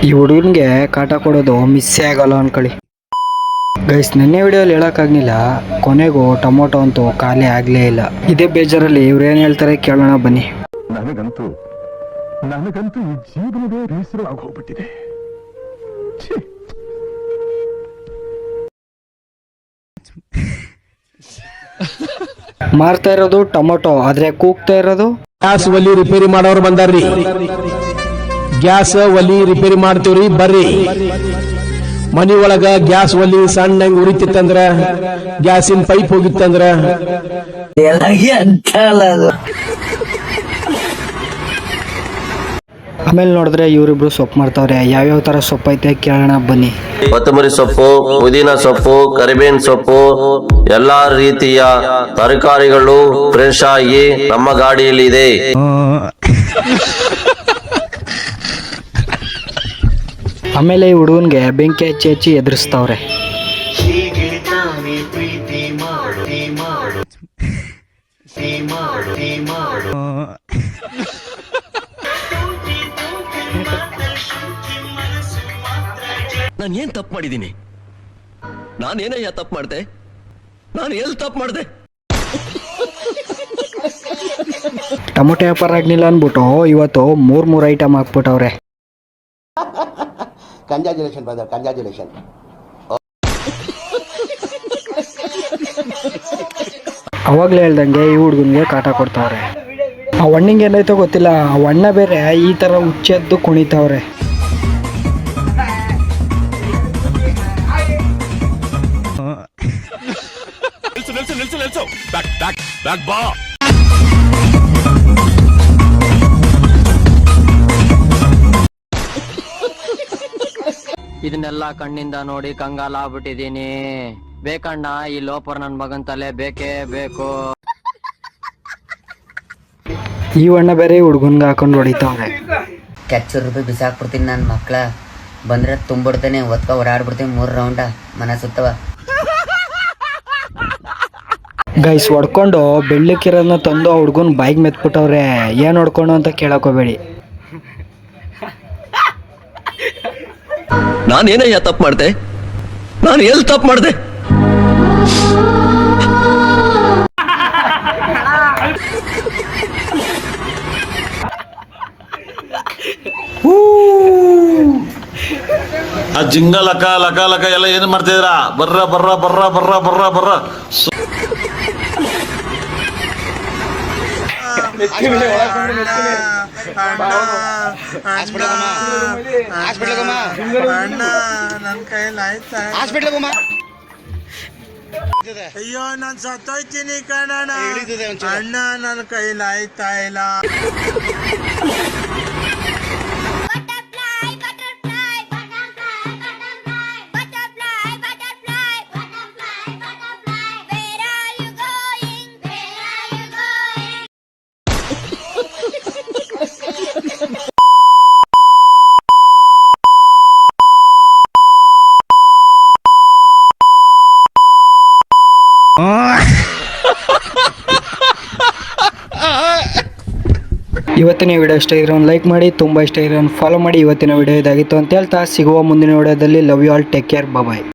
ಈ ಹುಡುಗನಿಗೆ ಕಾಟ ಕೊಡೋದು ಮಿಸ್ಸೇ ಆಗಲ್ಲ ಅನ್ಕೊಳ್ಳಿ. ಗೈಸ್, ನಿನ್ನೆ ವಿಡಿಯೋಲಿ ಹೇಳೋಕ್ಕಾಗಲಿಲ್ಲ, ಕೊನೆಗೂ ಟೊಮೊಟೊ ಅಂತೂ ಖಾಲಿ ಆಗಲೇ ಇಲ್ಲ. ಇದೇ ಬೇಜಾರಲ್ಲಿ ಇವ್ರು ಏನು ಹೇಳ್ತಾರೆ ಕೇಳೋಣ ಬನ್ನಿ. ನನಗಂತೂ ಈ ಜೀವನವೇ ಬೇಸರ ಆಗೋಗ್ಬಿಟ್ಟಿದೆ. ಮಾರ್ತಾ ಇರೋದು ಟೊಮೊಟೊ, ಆದ್ರೆ ಕೂಗ್ತಾ ಇರೋದು ಗ್ಯಾಸ್ ಒಲಿ ರಿಪೇರಿ ಮಾಡೋರು ಬಂದಾರ್ರಿ. ಗ್ಯಾಸ್ ಒಲಿ ರಿಪೇರಿ ಮಾಡ್ತೀವ್ರಿ ಬರ್ರಿ. ಮನಿ ಒಳಗ ಗ್ಯಾಸ್ ಒಲಿ ಸಣ್ಣಂಗ್ ಉರಿತಿತ್ತಂದ್ರ, ಗ್ಯಾಸಿನ ಪೈಪ್ ಹೋಗಿತ್ತಂದ್ರ ಆಮೇಲೆ ನೋಡಿದ್ರೆ ಇವರಿಬ್ರು ಸೊಪ್ಪು ಮಾಡ್ತಾವ್ರೆ. ಯಾವ್ಯಾವ ತರ ಸೊಪ್ಪು ಐತೆ ಕೇಳೋಣ ಬನ್ನಿ. ಕೊತ್ತಂಬರಿ ಸೊಪ್ಪು, ಪುದೀನ ಸೊಪ್ಪು, ಕರಿಬೇವಿನ ಸೊಪ್ಪು, ಎಲ್ಲಾ ರೀತಿಯ ತರಕಾರಿಗಳು ಫ್ರೆಶ್ ಆಗಿ ನಮ್ಮ ಗಾಡಿಯಲ್ಲಿ ಇದೆ. ಆಮೇಲೆ ಈ ಹುಡುಗನ್ಗೆ ಬೆಂಕಿ ಹಚ್ಚಿ ಎದುರಿಸ್ತಾವ್ರೆ. ನಾನು ಏನ್ ತಪ್ಪು ಮಾಡಿದ್ದೀನಿ? ನಾನೇನಯ್ಯ ತಪ್ಪು ಮಾಡ್ದೆ? ನಾನು ಎಲ್ಲಿ ತಪ್ಪು ಮಾಡ್ದೆ? ಟೊಮೊಟೊ ವ್ಯಾಪಾರ ಆಗ್ಲಿಲ್ಲ ಅನ್ಬಿಟ್ಟು ಇವತ್ತು ಮೂರ್ ಐಟಮ್ ಹಾಕ್ಬಿಟ್ಟವ್ರೆ. Congratulation brother, congratulation. ಅವಾಗ್ಲೇ ಹೇಳ್ದಂಗೆ ಈ ಹುಡುಗನ್ಗೆ ಕಾಟ ಕೊಡ್ತಾವ್ರೆ. ಆ ಹಣ್ಣಿಗೆ ಏನಾಯ್ತೋ ಗೊತ್ತಿಲ್ಲ, ಆ ಹಣ್ಣ ಬೇರೆ ಈ ತರ ಹುಚ್ಚೆದ್ದು ಕುಣಿತಾವ್ರೆ. ಇದನ್ನೆಲ್ಲ ಕಣ್ಣಿಂದ ನೋಡಿ ಕಂಗಾಲ ಆಗ್ಬಿಟ್ಟಿದೀನಿ. ಬೇಕಣ್ಣ, ಈ ಲೋಪರ್ ನನ್ ಮಗನ್ ತಲೆ ಬೇಕೇ ಬೇಕು. ಈ ಹಣ್ಣ ಬೇರೆ ಹುಡುಗನ್ಗೆ ಹಾಕೊಂಡು ಹೊಡಿತಾವ್ರೆ. ಕೆಚ್ಚೂರು ರೂಪಾಯಿ ಬಿಸಾಕ್ಬಿಡ್ತೀನಿ ನನ್ನ ಮಕ್ಳ ಬಂದ್ರೆ ತುಂಬಿಡ್ತೇನೆ, ಒತ್ಕ ಓಡಾಡ್ಬಿಡ್ತೀನಿ 3 ರೌಂಡ ಮನ ಸುತ್ತವ. ಗೈಸ್, ಹೊಡ್ಕೊಂಡು ಬೆಳ್ಳಕ್ಕಿರೋದನ್ನ ತಂದು ಆ ಹುಡುಗನ್ ಬೈಕ್ ಮೆತ್ಬಿಟ್ಟವ್ರೆ. ಏನ್ ಹೊಡ್ಕೊಂಡು ಅಂತ ಕೇಳಕ್ ಹೋಗ್ಬೇಡಿ. ನಾನೇನಯ್ಯ ತಪ್ಪು ಮಾಡ್ದೆ? ನಾನು ಎಲ್ಲಿ ತಪ್ಪು ಮಾಡ್ದೆ? ಆ ಜಿಂಗ ಲಕ ಲಕ ಲಕ ಎಲ್ಲ ಏನ್ ಮಾಡ್ತಿದ್ರ? ಬರ್ರ ಬರ್ರ ಬರ್ರ ಬರ್ರ ಬರ್ರ ಬರ್ರ. ಅಯ್ಯೋ ನಾನ್ ಸತ್ತೋಯ್ತೀನಿ ಕಣಣ್ಣ, ಅಣ್ಣ ನನ್ನ ಕೈಲಾಯ್ತಾ ಇಲ್ಲ. ಇವತ್ತಿನ ವಿಡಿಯೋ ಇಷ್ಟ ಇದ್ರೆ ಒಂದು ಲೈಕ್ ಮಾಡಿ, ತುಂಬ ಇಷ್ಟ ಇದ್ರೆ ಒಂದು ಫಾಲೋ ಮಾಡಿ. ಇವತ್ತಿನ ವಿಡಿಯೋ ಇದಾಗಿತ್ತು ಅಂತ ಹೇಳ್ತಾ ಸಿಗುವ ಮುಂದಿನ ವಿಡಿಯೋದಲ್ಲಿ. Love you all, take care, bye.